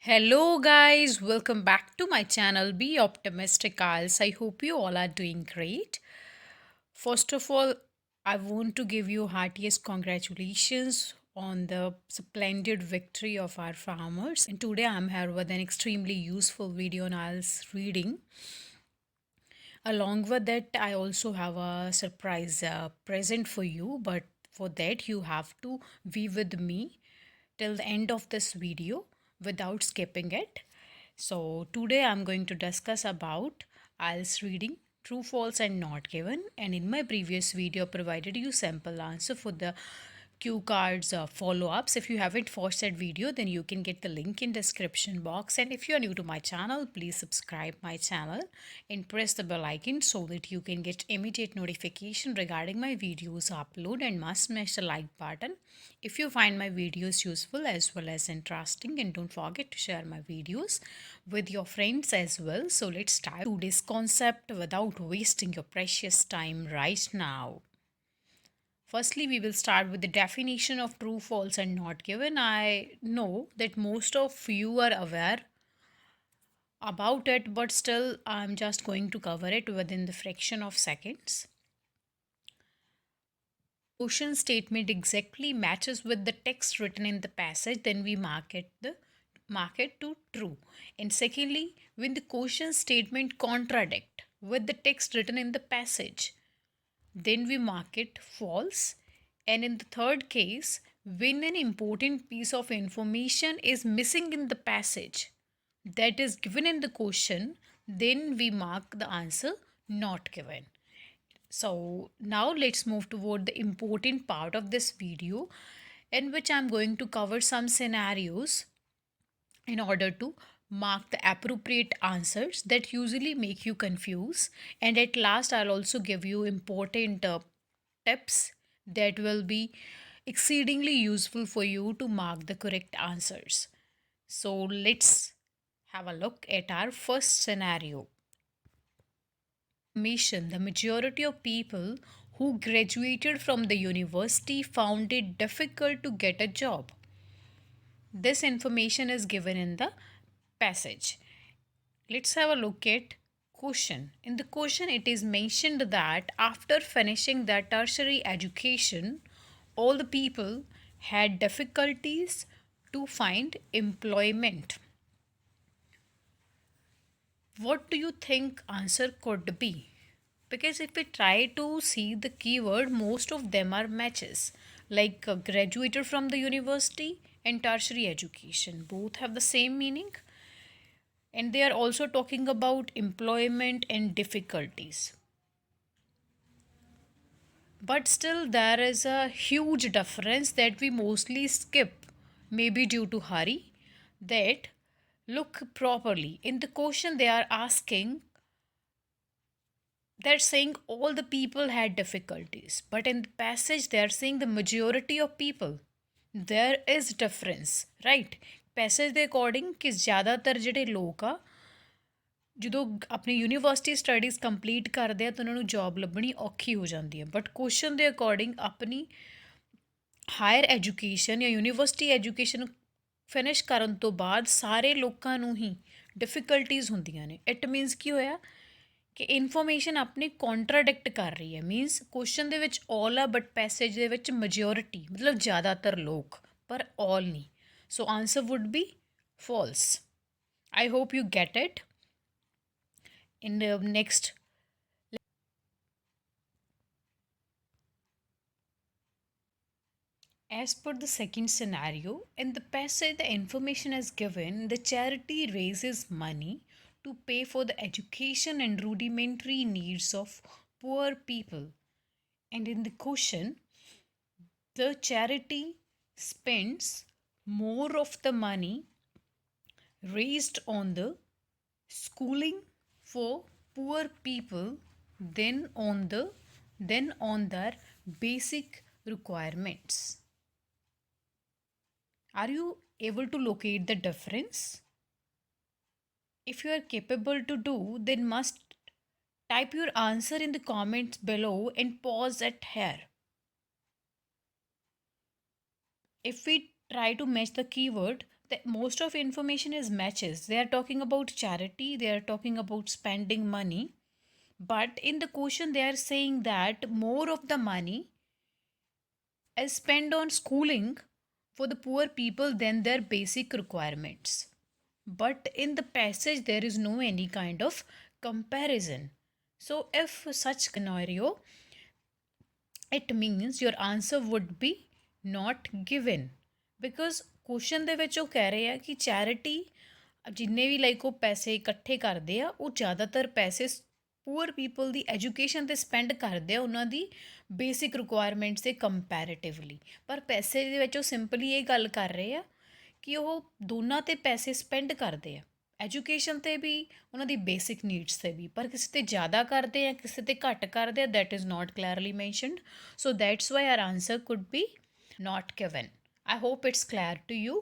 Hello, guys, welcome back to my channel. Be optimistic, guys. I hope you all are doing great. First of all, I want to give you heartiest congratulations on the splendid victory of our farmers. And today I'm here with an extremely useful video on IELTS reading. Along with that, I also have a surprise present for you, but for that, you have to be with me till the end of this video without skipping it. So today I'm going to discuss about IELTS reading, true, false and not given. And in my previous video, I provided you sample answer for the cue cards follow-ups. If you haven't watched that video, then you can get the link in description box. And if you are new to my channel, please subscribe my channel and press the bell icon so that you can get immediate notification regarding my videos upload, and must smash the like button if you find my videos useful as well as interesting, and don't forget to share my videos with your friends as well. So let's start today's concept without wasting your precious time right now. Firstly, we will start with the definition of true, false, and not given. I know that most of you are aware about it, but still, I'm just going to cover it within the fraction of seconds. Question statement exactly matches with the text written in the passage, then we mark it to true. And secondly, when the question statement contradict with the text written in the passage, then we mark it false. And in the third case, when an important piece of information is missing in the passage that is given in the question, then we mark the answer not given. So now let's move toward the important part of this video, in which I'm going to cover some scenarios in order to mark the appropriate answers that usually make you confuse. And at last, I'll also give you important tips that will be exceedingly useful for you to mark the correct answers. So let's have a look at our first scenario. Mission: the majority of people who graduated from the university found it difficult to get a job. This information is given in the passage. Let's have a look at question. In the question, it is mentioned that after finishing their tertiary education, all the people had difficulties to find employment. What do you think answer could be? Because if we try to see the keyword, most of them are matches, like graduated from the university and tertiary education. Both have the same meaning, and they are also talking about employment and difficulties. But still, there is a huge difference that we mostly skip, maybe due to hurry. That look properly. In the question, they are asking, they're saying all the people had difficulties, but in the passage they are saying the majority of people. There is difference, right? Passage ਦੇ according ਕਿ ਜ਼ਿਆਦਾਤਰ ਜਿਹੜੇ ਲੋਕ ਆ ਜਦੋਂ ਆਪਣੀ university studies complete ਕਰਦੇ ਆ ਤਾਂ ਉਹਨਾਂ ਨੂੰ ਜੌਬ ਲੱਭਣੀ ਔਖੀ ਹੋ ਜਾਂਦੀ ਹੈ, ਬਟ ਕੁਐਸਚਨ ਦੇ ਅਕੋਰਡਿੰਗ ਆਪਣੀ ਹਾਇਰ ਐਜੂਕੇਸ਼ਨ ਜਾਂ ਯੂਨੀਵਰਸਿਟੀ ਐਜੂਕੇਸ਼ਨ ਫਿਨਿਸ਼ ਕਰਨ ਤੋਂ ਬਾਅਦ ਸਾਰੇ ਲੋਕਾਂ ਨੂੰ ਹੀ ਡਿਫਿਕਲਟੀਜ਼ ਹੁੰਦੀਆਂ ਨੇ। ਇਟ ਮੀਨਸ ਕੀ ਹੋਇਆ ਕਿ ਇਨਫੋਰਮੇਸ਼ਨ ਆਪਣੀ ਕੌਂਟਰਾਡਿਕਟ ਕਰ ਰਹੀ ਹੈ। ਮੀਨਸ ਕੁਐਸਚਨ ਦੇ ਵਿੱਚ ਆਲ ਆ, ਬਟ ਪੈਸੇਜ ਦੇ ਵਿੱਚ ਮੈਜੋਰਿਟੀ ਮਤਲਬ ਜ਼ਿਆਦਾਤਰ ਲੋਕ, ਪਰ ਆਲ ਨਹੀਂ। So answer would be false. I hope you get it. In the next, as per the second scenario, in the passage the information is given the charity raises money to pay for the education and rudimentary needs of poor people. And in the question, the charity spends more of the money raised on the schooling for poor people than on their basic requirements. Are you able to locate the difference? If you are capable to do, then must type your answer in the comments below and pause it here. If we try to match the keyword, the most of information is matches. They are talking about charity, they are talking about spending money, but in the question they are saying that more of the money is spent on schooling for the poor people than their basic requirements. But in the passage there is no any kind of comparison. So if such scenario, it means your answer would be not given, because question ਦੇ ਵਿੱਚ ਉਹ ਕਹਿ ਰਹੇ ਆ ਕਿ charity ਜਿੰਨੇ ਵੀ like ਉਹ ਪੈਸੇ ਇਕੱਠੇ ਕਰਦੇ ਆ ਉਹ ਜ਼ਿਆਦਾਤਰ ਪੈਸੇ ਪੂਅਰ ਪੀਪਲ ਦੀ ਐਜੂਕੇਸ਼ਨ 'ਤੇ ਸਪੈਂਡ ਕਰਦੇ ਆ ਉਹਨਾਂ ਦੀ ਬੇਸਿਕ ਰਿਕੁਆਇਰਮੈਂਟਸ ਦੇ ਕੰਪੈਰੇਟਿਵਲੀ। ਪਰ ਪੈਸੇ ਦੇ ਵਿੱਚ ਉਹ ਸਿੰਪਲੀ ਇਹ ਗੱਲ ਕਰ ਰਹੇ ਆ ਕਿ ਉਹ ਦੋਨਾਂ 'ਤੇ ਪੈਸੇ ਸਪੈਂਡ ਕਰਦੇ ਆ, ਐਜੂਕੇਸ਼ਨ 'ਤੇ ਵੀ ਉਹਨਾਂ ਦੀ ਬੇਸਿਕ ਨੀਡਸ 'ਤੇ ਵੀ, ਪਰ ਕਿਸੇ 'ਤੇ ਜ਼ਿਆਦਾ ਕਰਦੇ ਆ ਕਿਸੇ 'ਤੇ ਘੱਟ ਕਰਦੇ ਆ, that is not clearly mentioned. So that's why are answer could B not given. I hope it's clear to you.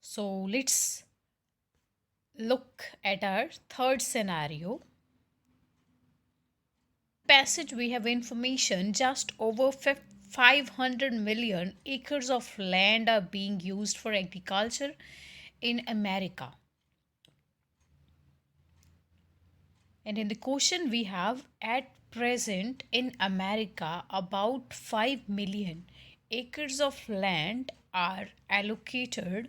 So let's look at our third scenario. Passage we have information just over 500 million acres of land are being used for agriculture in America. And in the question we have, at present in America about 5 million acres of land are allocated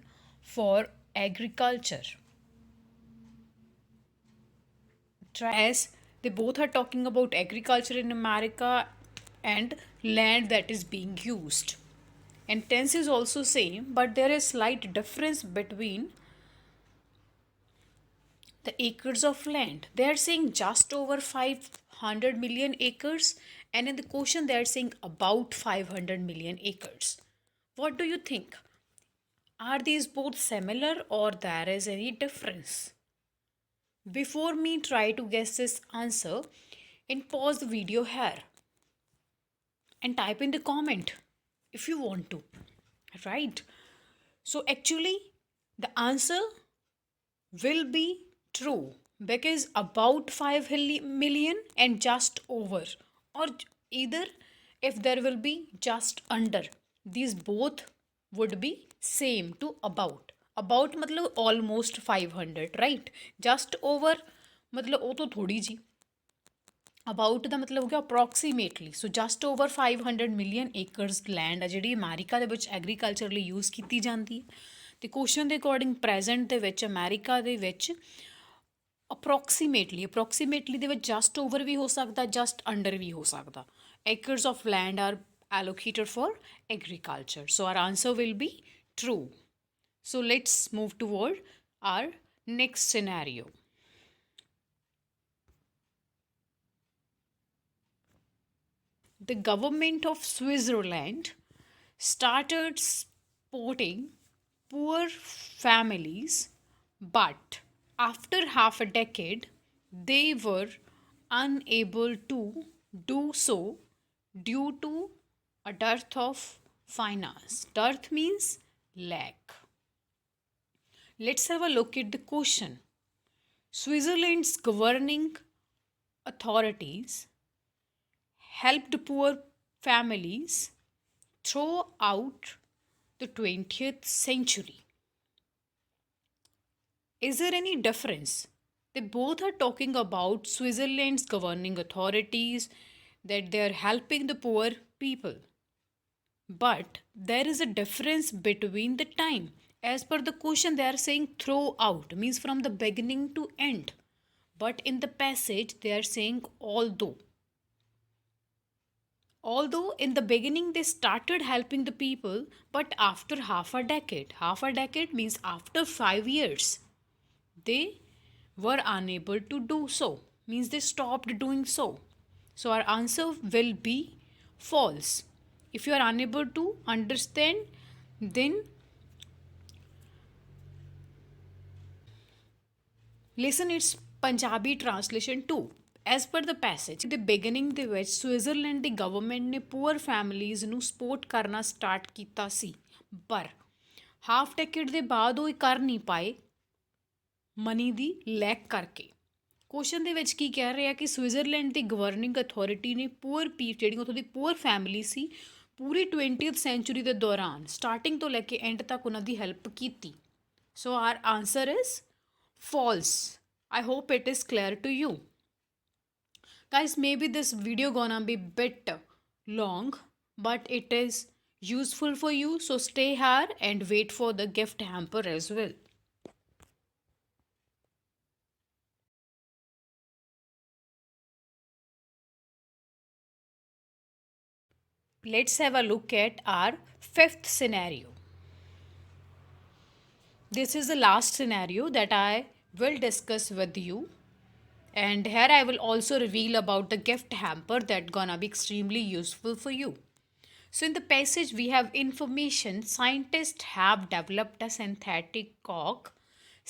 for agriculture. As they both are talking about agriculture in America and land that is being used, and tense is also same, but there is slight difference between the acres of land. They are saying just over 500 million acres, and in the question they are saying about 500 million acres. What do you think? Are these both similar or there is any difference? Before me try to guess this answer, and pause the video here and type in the comment if you want to. Right? So actually the answer will be true, because about 5 million and just over, or either if there will be just under, these both would be same to about मतलब almost 500, right? just over मतलब वो तो थोड़ी जी, about ਦਾ ਮਤਲਬ ਹੋ ਗਿਆ approximately. So just over 500 million acres land ਆ ਜਿਹੜੀ ਅਮਰੀਕਾ ਦੇ ਵਿੱਚ ਐਗਰੀਕਲਚਰ ਲਈ ਯੂਜ਼ ਕੀਤੀ ਜਾਂਦੀ ਹੈ, ਅਤੇ ਕੁਐਸਚਨ ਦੇ ਅਕੋਰਡਿੰਗ ਪ੍ਰੈਜ਼ੈਂਟ ਦੇ ਵਿੱਚ ਅਮਰੀਕਾ ਦੇ ਵਿੱਚ ਅਪਰੋਕਸੀਮੇਟਲੀ ਦੇ ਵਿੱਚ ਜਸਟ ਓਵਰ ਵੀ ਹੋ ਸਕਦਾ, ਜਸਟ ਅੰਡਰ ਵੀ ਹੋ ਸਕਦਾ। acres of land are allocated for agriculture. So our answer will be true. So let's move toward our next scenario. The government of Switzerland started supporting poor families, but after half a decade, they were unable to do so due to a dearth of finance. Dearth means lack. Let's have a look at the question. Switzerland's governing authorities helped poor families throughout the 20th century. Is there any difference? They both are talking about Switzerland's governing authorities, that they are helping the poor people. But there is a difference between the time. As per the question, they are saying throughout, means from the beginning to end. But in the passage, they are saying although. Although in the beginning they started helping the people, but after half a decade means after 5 years, they were unable to do so, means they stopped doing so. So our answer will be false. If you are unable to understand, then listen its Punjabi translation too. As per the passage, the beginning ਦੇ ਵਿੱਚ Switzerland ਦੀ government ਨੇ poor families ਨੂੰ support ਕਰਨਾ start ਕੀਤਾ ਸੀ, ਪਰ half decade ਦੇ ਬਾਅਦ ਉਹ ਕਰ ਨਹੀਂ ਪਾਏ ਮਨੀ ਦੀ ਲੈਕ ਕਰਕੇ। ਕੁਐਸਚਨ ਦੇ ਵਿੱਚ ਕੀ ਕਹਿ ਰਿਹਾ ਕਿ ਸਵਿਟਜ਼ਰਲੈਂਡ ਦੀ ਗਵਰਨਿੰਗ ਅਥਾਰਟੀ ਨੇ ਜਿਹੜੀ ਉੱਥੋਂ ਦੀ ਪੂਅਰ ਫੈਮਿਲੀ ਸੀ, ਪੂਰੀ 20th ਸੈਂਚੁਰੀ ਦੇ ਦੌਰਾਨ ਸਟਾਰਟਿੰਗ ਤੋਂ ਲੈ ਕੇ ਐਂਡ ਤੱਕ ਉਹਨਾਂ ਦੀ ਹੈਲਪ ਕੀਤੀ। So our answer is false. I hope it is clear to you. Guys, maybe this video gonna be bit long, but it is useful for you. So stay here and wait for the gift hamper as well. Let's have a look at our fifth scenario. This is the last scenario that I will discuss with you. And here I will also reveal about the gift hamper that gonna be extremely useful for you. So in the passage we have information scientists have developed a synthetic cock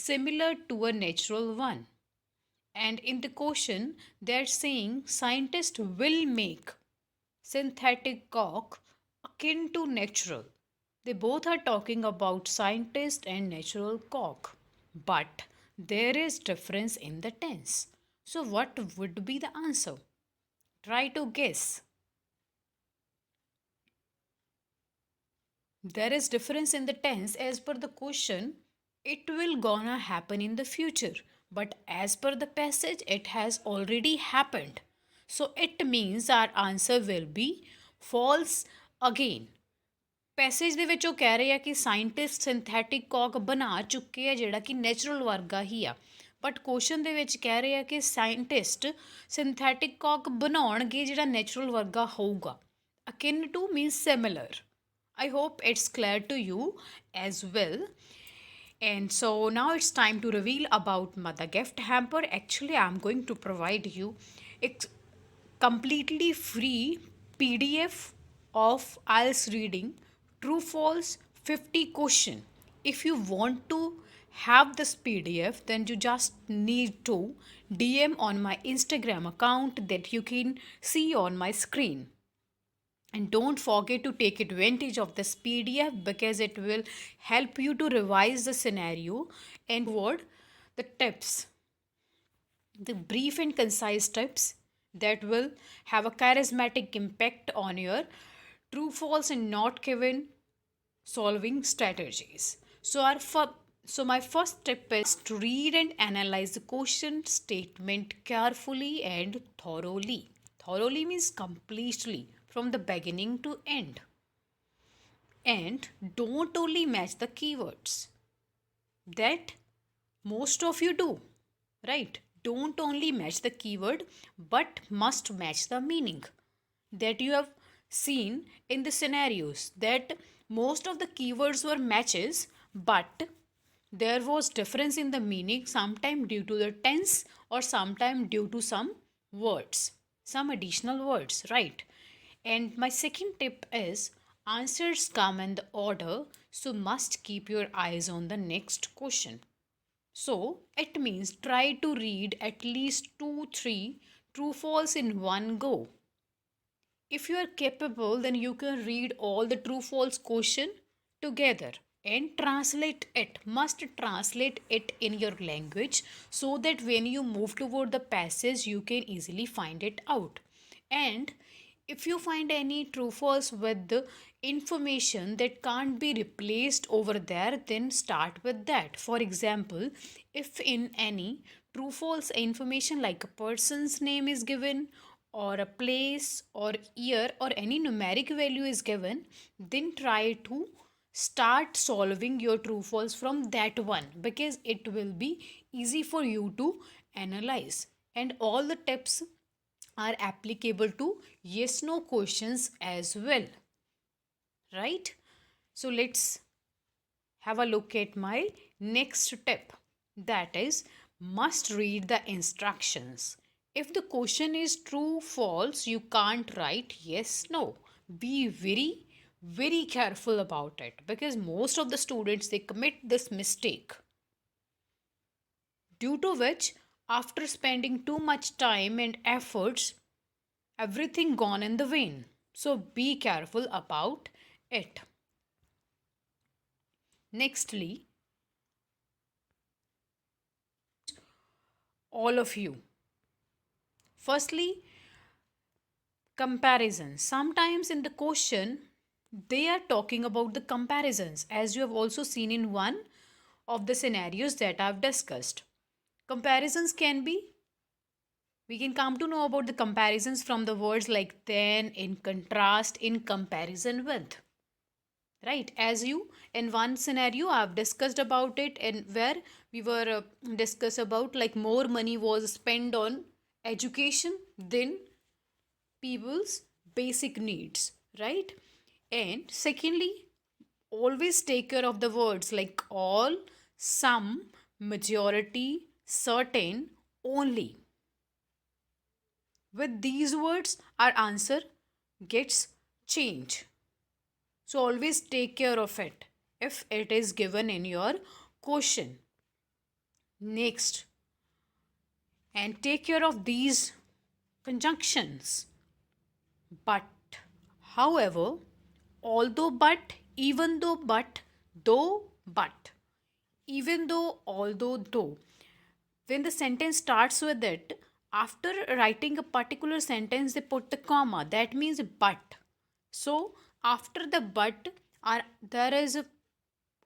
similar to a natural one. And in the question they are saying scientists will make synthetic cock akin to natural. They both are talking about scientist and natural cock. But there is difference in the tense. So what would be the answer? Try to guess. There is difference in the tense as per the question. It will gonna happen in the future. But as per the passage, it has already happened. So it means our answer will be false again. Passage ਦੇ ਵਿੱਚ ਉਹ ਕਹਿ ਰਹੇ ਆ ਕਿ scientist synthetic ਕੌਕ ਬਣਾ ਚੁੱਕੇ ਆ ਜਿਹੜਾ ਕਿ ਨੈਚੁਰਲ ਵਰਗਾ ਹੀ ਆ। ਬਟ ਕੁਐਸਚਨ ਦੇ ਵਿੱਚ ਕਹਿ ਰਹੇ ਆ ਕਿ ਸਾਇੰਟਿਸਟ ਸਿੰਥੈਟਿਕ ਕੌਕ ਬਣਾਉਣਗੇ ਜਿਹੜਾ ਨੈਚੁਰਲ ਵਰਗਾ ਹੋਊਗਾ। Akin to means similar. I hope it's clear to you as well. And so now it's time to reveal about the gift hamper. Actually, I'm going to provide you a completely free PDF of IELTS reading true false 50 question. If you want to have this PDF, then you just need to DM on my Instagram account that you can see on my screen. And don't forget to take advantage of this PDF because it will help you to revise the scenario and word the tips, the brief and concise tips that will have a charismatic impact on your true false and not given solving strategies. So my first tip is to read and analyze the question statement carefully and thoroughly. Thoroughly means completely from the beginning to end. And don't only match the keywords that most of you do, right? Don't only match the keyword but must match the meaning that you have seen in the scenarios, that most of the keywords were matches but there was difference in the meaning, sometime due to the tense or sometime due to some words, some additional words, right? And my second tip is answers come in the order, so must keep your eyes on the next question. So it means try to read at least 2 3 true false in one go. If you are capable, then you can read all the true false question together and translate it. Must translate it in your language so that when you move toward the passage, you can easily find it out. And if you find any true false with the information that can't be replaced over there, then start with that. For example, if in any true false information like a person's name is given or a place or year or any numeric value is given, then try to start solving your true false from that one because it will be easy for you to analyze. And all the tips are applicable to yes no questions as well, right? So let's have a look at my next tip, that is must read the instructions. If the question is true false, you can't write yes no. Be very careful about it because most of the students they commit this mistake, due to which after spending too much time and efforts, everything gone in the vain. So be careful about it. Nextly, all of you. Firstly, comparison. Sometimes in the question, They are talking about the comparisons, as you have also seen in one of the scenarios that I've discussed. Comparisons can be, we can come to know about the comparisons from the words like then, in contrast, in comparison with. Right, as you in one scenario I've discussed about it, and where we were discuss about like more money was spent on education than people's basic needs, right? And secondly, always take care of the words like all, some, majority, certain, only. With these words our answer gets changed. So always take care of it if it is given in your question. Next, and take care of these conjunctions. But, however, although, but, even though, but, though, but, even though, although, though. When the sentence starts with it, after writing a particular sentence, they put the comma. That means but. So, after the but, there is a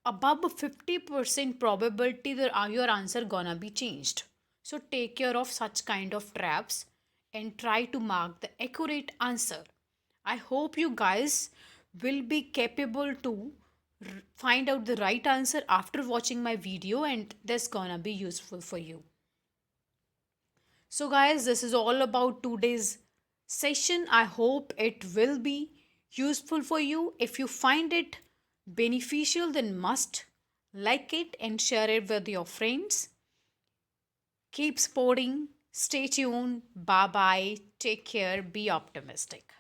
above 50% probability that your answer gonna be changed. So take care of such kind of traps and try to mark the accurate answer. I hope you guys will be capable to find out the right answer after watching my video, and that's gonna be useful for you. So guys, this is all about today's session. I hope it will be useful for you. If you find it beneficial, then must like it and share it with your friends. Keep sporting. Stay tuned. Bye bye. Take care. Be optimistic.